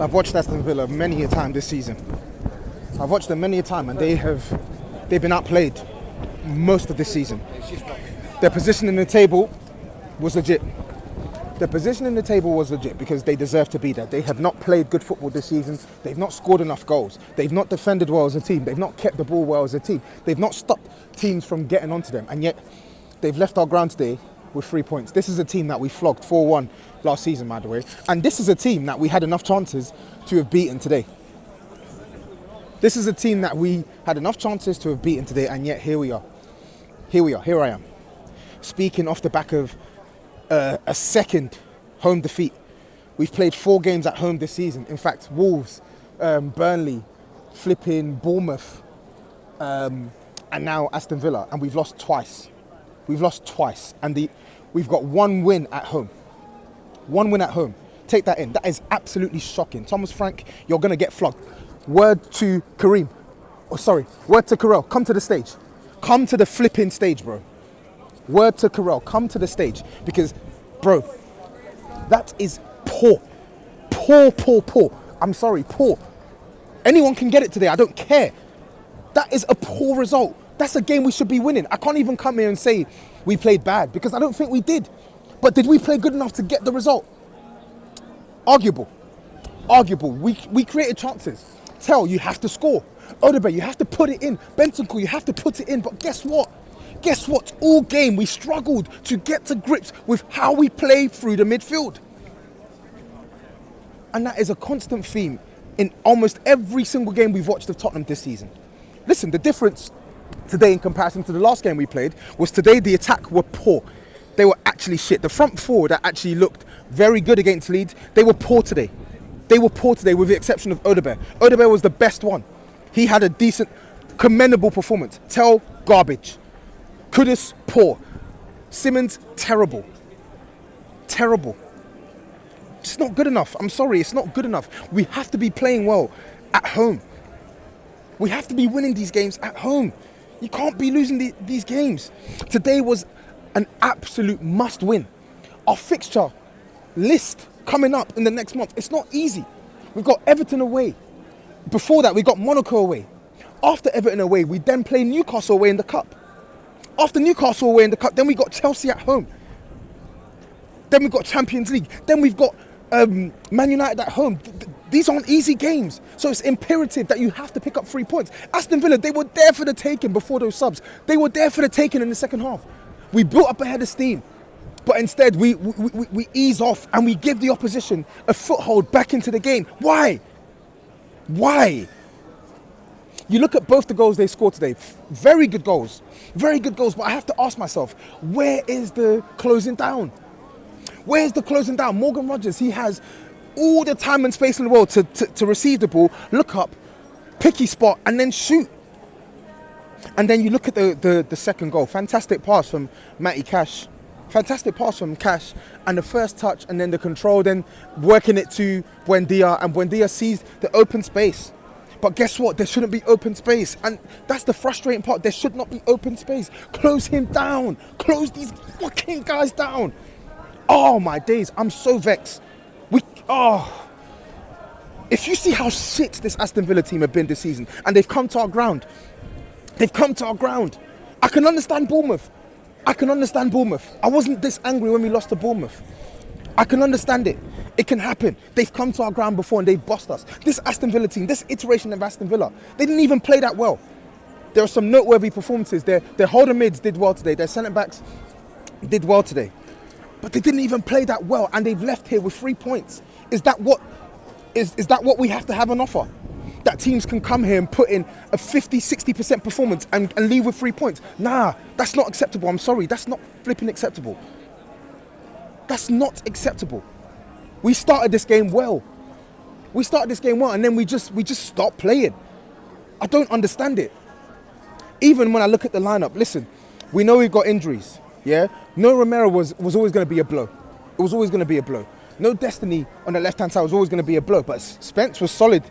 I've watched Aston Villa many a time this season. I've watched them many a time, and they've been outplayed most of this season. Their position in the table was legit. Their position in the table was legit because they deserve to be there. They have not played good football this season. They've not scored enough goals. They've not defended well as a team. They've not kept the ball well as a team. They've not stopped teams from getting onto them. And yet, they've left our ground today with 3 points. This is a team that we flogged 4-1 last season, by the way. And this is a team that we had enough chances to have beaten today. This is a team that we had enough chances to have beaten today, and yet here we are. Here I am. Speaking off the back of a second home defeat. We've played 4 games at home this season. In fact, Wolves, Burnley, flipping Bournemouth, and now Aston Villa, and we've lost twice. And we've got 1 win at home. 1 win at home. Take that in. That is absolutely shocking. Thomas Frank, you're going to get flogged. Word to Kareem. Word to Carell. Come to the stage. Come to the flipping stage, bro. Word to Carell. Come to the stage. Because, bro, that is poor. Poor. I'm sorry, poor. Anyone can get it today. I don't care. That is a poor result. That's a game we should be winning. I can't even come here and say we played bad because I don't think we did. But did we play good enough to get the result? Arguable. We created chances. Tell, you have to score. Odegaard, you have to put it in. Bentancur, you have to put it in. But guess what? All game we struggled to get to grips with how we play through the midfield. And that is a constant theme in almost every single game we've watched of Tottenham this season. Listen, the difference today in comparison to the last game we played was today the attack were poor. They were actually shit. The front four that actually looked very good against Leeds, they were poor today. With the exception of Odegaard. Odegaard was the best one. He had a decent, commendable performance. Tell, garbage. Kudus, poor. Simmons, terrible. It's not good enough. I'm sorry, it's not good enough. We have to be playing well at home. We have to be winning these games at home. You can't be losing these games. Today was an absolute must win. Our fixture list coming up in the next month, it's not easy. We've got Everton away. Before that, we got Monaco away. After Everton away, we then play Newcastle away in the Cup. After Newcastle away in the Cup, then we got Chelsea at home. Then we've got Champions League. Then we've got Man United at home. These aren't easy games. So it's imperative that you have to pick up 3 points. Aston Villa, they were there for the taking before those subs. They were there for the taking in the second half. We built up a head of steam. But instead, we ease off and we give the opposition a foothold back into the game. Why? You look at both the goals they scored today. Very good goals. But I have to ask myself, where is the closing down? Morgan Rogers, he has all the time and space in the world to receive the ball, look up, pick his spot, and then shoot. And then you look at the second goal. Fantastic pass from Matty Cash. And the first touch, and then the control, then working it to Buendia, and Buendia sees the open space. But guess what? There shouldn't be open space. And that's the frustrating part. There should not be open space. Close him down. Close these fucking guys down. Oh my days, I'm so vexed. If you see how shit this Aston Villa team have been this season, and they've come to our ground. I can understand Bournemouth. I wasn't this angry when we lost to Bournemouth. I can understand it. It can happen. They've come to our ground before and they've bossed us. This Aston Villa team, this iteration of Aston Villa, they didn't even play that well. There are some noteworthy performances. Their holder mids did well today. Their centre backs did well today. But they didn't even play that well, and they've left here with 3 points. Is that what we have to have on offer? That teams can come here and put in a 50-60% performance and leave with 3 points? Nah, that's not acceptable. I'm sorry, that's not flipping acceptable. That's not acceptable. We started this game well. And then we just stopped playing. I don't understand it. Even when I look at the lineup, listen, we know we've got injuries. Yeah, no Romero was always going to be a blow. It was always going to be a blow. No Destiny on the left-hand side was always going to be a blow. But Spence was solid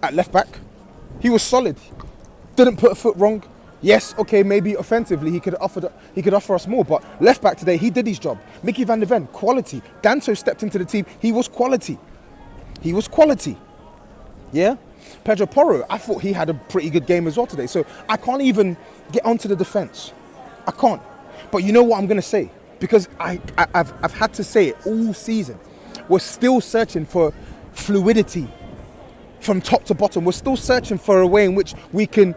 at left back. He was solid. Didn't put a foot wrong. Yes, okay, maybe offensively he could offer us more. But left back today, he did his job. Mickey van der Ven, quality. Danso stepped into the team. He was quality. He was quality. Yeah? Pedro Porro, I thought he had a pretty good game as well today. So I can't even get onto the defence. I can't. But you know what I'm going to say? Because I've had to say it all season. We're still searching for fluidity from top to bottom. We're still searching for a way in which we can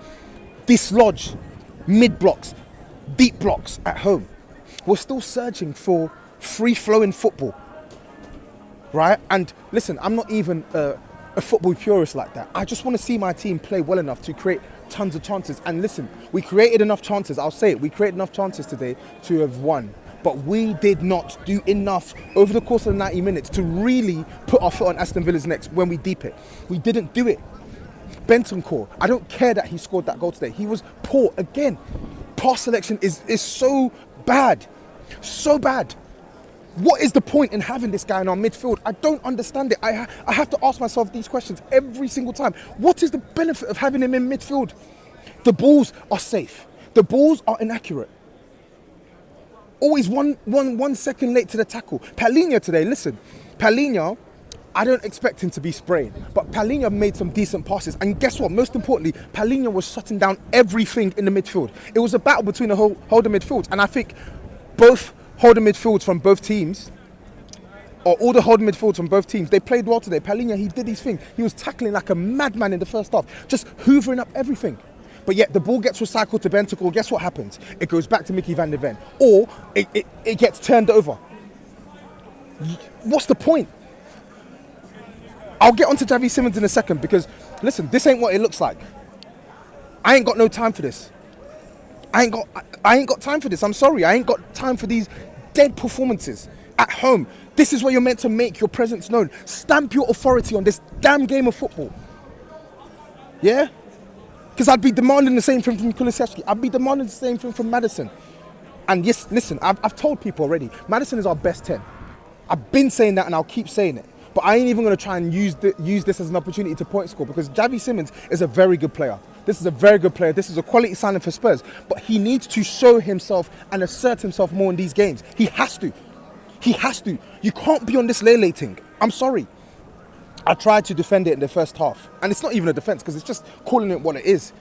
dislodge mid-blocks, deep blocks at home. We're still searching for free-flowing football. Right? And listen, I'm not even a football purist like that. I just want to see my team play well enough to create tons of chances. And listen, we created enough chances. I'll say it. We created enough chances today to have won. But we did not do enough over the course of the 90 minutes to really put our foot on Aston Villa's necks when we deep it. We didn't do it. Bentancur, I don't care that he scored that goal today. He was poor again. Pass selection is so bad. So bad. What is the point in having this guy in our midfield? I don't understand it. I have to ask myself these questions every single time. What is the benefit of having him in midfield? The balls are safe. The balls are inaccurate. Always one second late to the tackle. Palhinha today, listen. Palhinha, I don't expect him to be spraying, but Palhinha made some decent passes. And guess what? Most importantly, Palhinha was shutting down everything in the midfield. It was a battle between the holding midfields. And I think both holding midfields from both teams, or all the holding midfields from both teams, they played well today. Palhinha, he did his thing. He was tackling like a madman in the first half, just hoovering up everything. But yet the ball gets recycled to Bentancur. Guess what happens? It goes back to Mickey van der Ven. Or it gets turned over. What's the point? I'll get onto Javi Simons in a second because, listen, this ain't what it looks like. I ain't got no time for this. I ain't got time for this. I'm sorry. I ain't got time for these dead performances at home. This is where you're meant to make your presence known. Stamp your authority on this damn game of football. Yeah? Because I'd be demanding the same thing from Kulusevski. I'd be demanding the same thing from Maddison. And yes, listen, I've told people already, Maddison is our best 10. I've been saying that and I'll keep saying it. But I ain't even going to try and use this as an opportunity to point score because Javi Simons is a very good player. This is a very good player. This is a quality signing for Spurs. But he needs to show himself and assert himself more in these games. He has to. He has to. You can't be on this Lele thing. I'm sorry. I tried to defend it in the first half. And it's not even a defence because it's just calling it what it is.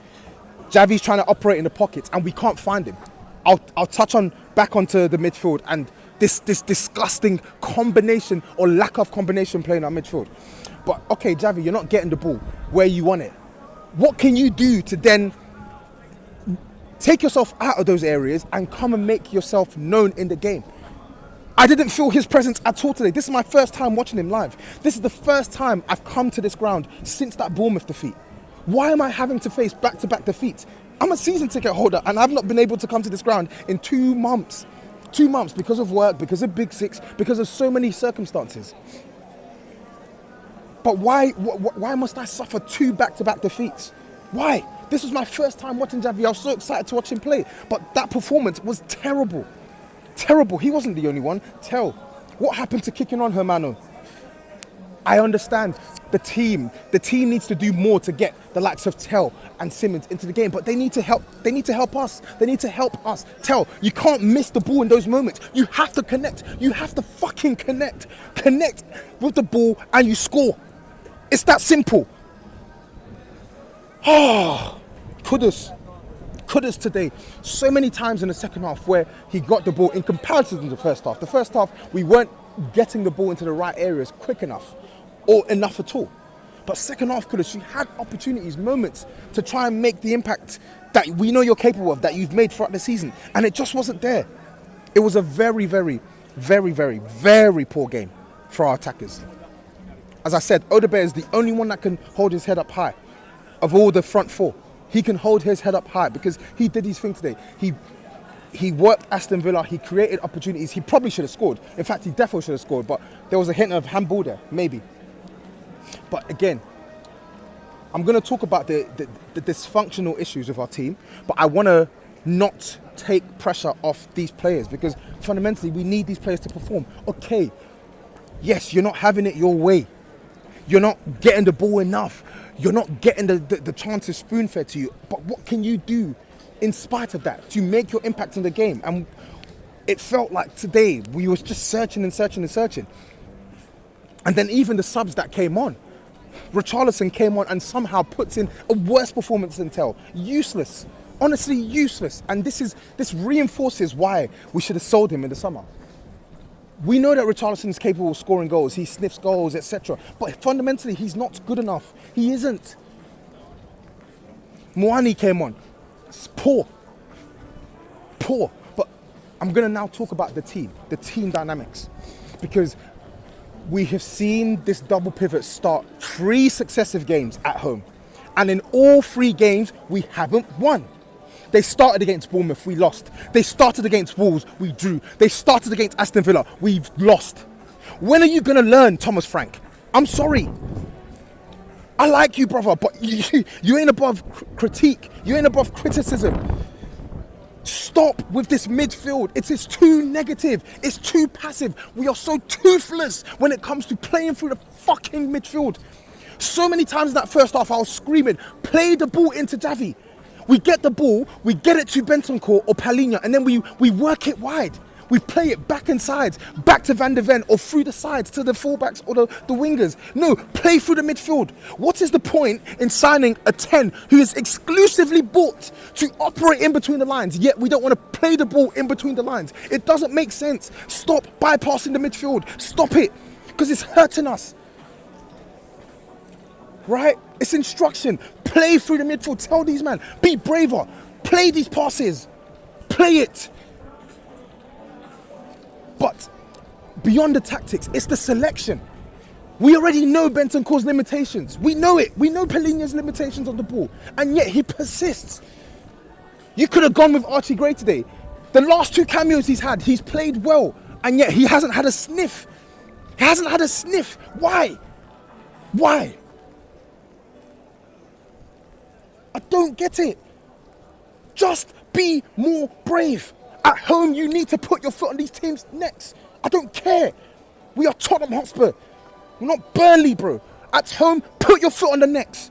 Javi's trying to operate in the pockets and we can't find him. I'll touch on back onto the midfield and this disgusting combination or lack of combination play in our midfield. But okay, Javi, you're not getting the ball where you want it. What can you do to then take yourself out of those areas and come and make yourself known in the game? I didn't feel his presence at all today. This is my first time watching him live. This is the first time I've come to this ground since that Bournemouth defeat. Why am I having to face back-to-back defeats? I'm a season ticket holder and I've not been able to come to this ground in 2 months. 2 months because of work, because of Big Six, because of so many circumstances. But why must I suffer 2 back-to-back defeats? Why? This was my first time watching Javi. I was so excited to watch him play. But that performance was terrible. Terrible. He wasn't the only one. Tell. What happened to kicking on Hermano? I understand the team needs to do more to get the likes of Tell and Simons into the game, but they need to help us. They need to help us. Tell, you can't miss the ball in those moments. You have to connect. You have to fucking connect. Connect with the ball and you score. It's that simple. Kudus today. So many times in the second half where he got the ball in comparison to the first half. The first half, we weren't getting the ball into the right areas quick enough or enough at all. But second half, Kudus, you had opportunities, moments to try and make the impact that we know you're capable of, that you've made throughout the season. And it just wasn't there. It was a very, very, very, very, very poor game for our attackers. As I said, Odegaard is the only one that can hold his head up high of all the front four. He can hold his head up high because he did his thing today. He worked Aston Villa. He created opportunities. He probably should have scored. In fact, he definitely should have scored. But there was a hint of handball there, maybe. But again, I'm going to talk about the dysfunctional issues with our team. But I want to not take pressure off these players because fundamentally we need these players to perform. Okay, yes, you're not having it your way. You're not getting the ball enough. You're not getting the chances spoon-fed to you. But what can you do in spite of that to make your impact in the game? And it felt like today we was just searching and searching and searching. And then even the subs that came on. Richarlison came on and somehow puts in a worse performance than Tell. Useless. Honestly, useless. And this reinforces why we should have sold him in the summer. We know that Richarlison is capable of scoring goals. He sniffs goals, etc. But fundamentally, he's not good enough. He isn't. Muani came on. It's poor. Poor. But I'm going to now talk about the team dynamics. Because we have seen this double pivot start 3 successive games at home. And in all 3 games, we haven't won. They started against Bournemouth, we lost. They started against Wolves, we drew. They started against Aston Villa, we've lost. When are you going to learn, Thomas Frank? I'm sorry. I like you, brother, but you ain't above critique. You ain't above criticism. Stop with this midfield. It's too negative. It's too passive. We are so toothless when it comes to playing through the fucking midfield. So many times in that first half, I was screaming, play the ball into Javi. We get the ball, we get it to Bentancur or Palhinha, and then we work it wide. We play it back and sides, back to Van de Ven or through the sides to the fullbacks or the wingers. No, play through the midfield. What is the point in signing a 10 who is exclusively bought to operate in between the lines, yet we don't want to play the ball in between the lines? It doesn't make sense. Stop bypassing the midfield. Stop it, because it's hurting us. Right? It's instruction. Play through the midfield. Tell these men, be braver. Play these passes. Play it. But beyond the tactics, it's the selection. We already know Bentancur's limitations. We know it. We know Palhinha's limitations on the ball. And yet he persists. You could have gone with Archie Gray today. The last 2 cameos he's had, he's played well. And yet he hasn't had a sniff. He hasn't had a sniff. Why? Why? I don't get it. Just be more brave. At home, you need to put your foot on these teams' necks. I don't care. We are Tottenham Hotspur. We're not Burnley, bro. At home, put your foot on the necks.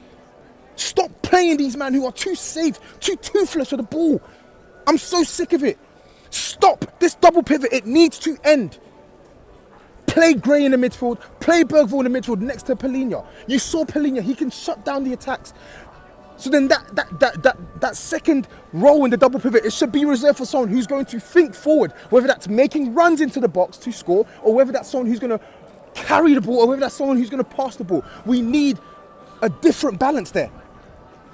Stop playing these men who are too safe, too toothless with the ball. I'm so sick of it. Stop this double pivot. It needs to end. Play Gray in the midfield. Play Bergvall in the midfield next to Palhinha. You saw Palhinha. He can shut down the attacks. So then that second role in the double pivot, it should be reserved for someone who's going to think forward, whether that's making runs into the box to score, or whether that's someone who's going to carry the ball, or whether that's someone who's going to pass the ball. We need a different balance there,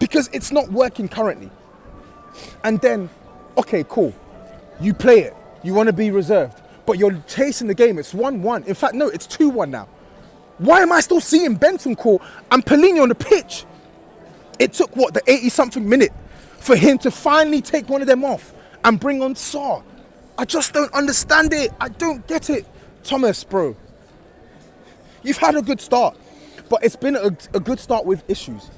because it's not working currently. And then, okay, cool. You play it. You want to be reserved, but you're chasing the game. It's 1-1. In fact, no, it's 2-1 now. Why am I still seeing Bentancur and Palhinha on the pitch? It took, the 80-something minute for him to finally take one of them off and bring on Sarr. I just don't understand it. I don't get it. Thomas, bro, you've had a good start, but it's been a good start with issues.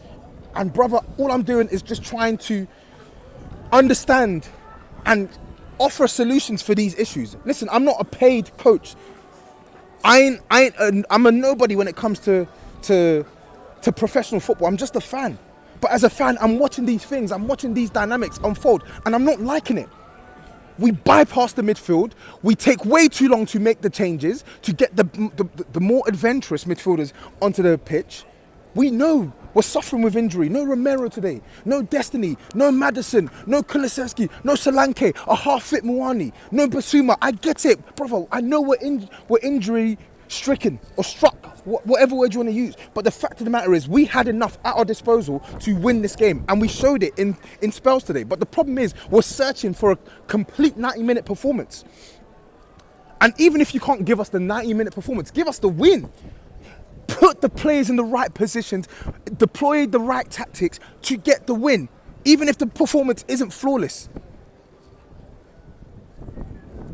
And brother, all I'm doing is just trying to understand and offer solutions for these issues. Listen, I'm not a paid coach. I'm a nobody when it comes to professional football. I'm just a fan. But as a fan, I'm watching these things, I'm watching these dynamics unfold, and I'm not liking it. We bypass the midfield, we take way too long to make the changes, to get the more adventurous midfielders onto the pitch. We know we're suffering with injury. No Romero today, no Destiny, no Maddison, no Kulusevski, no Solanke, a half-fit Muani, no Basuma. I get it, brother. I know we're injury-stricken or struck, whatever word you want to use. But the fact of the matter is we had enough at our disposal to win this game, and we showed it in spells today. But the problem is we're searching for a complete 90-minute performance. And even if you can't give us the 90-minute performance, give us the win. Put the players in the right positions, deploy the right tactics to get the win, even if the performance isn't flawless.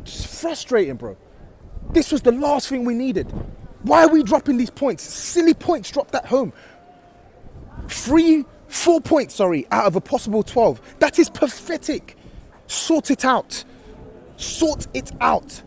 Just frustrating, bro. This was the last thing we needed. Why are we dropping these points? Silly points dropped at home. 4 points, out of a possible 12. That is pathetic. Sort it out. Sort it out.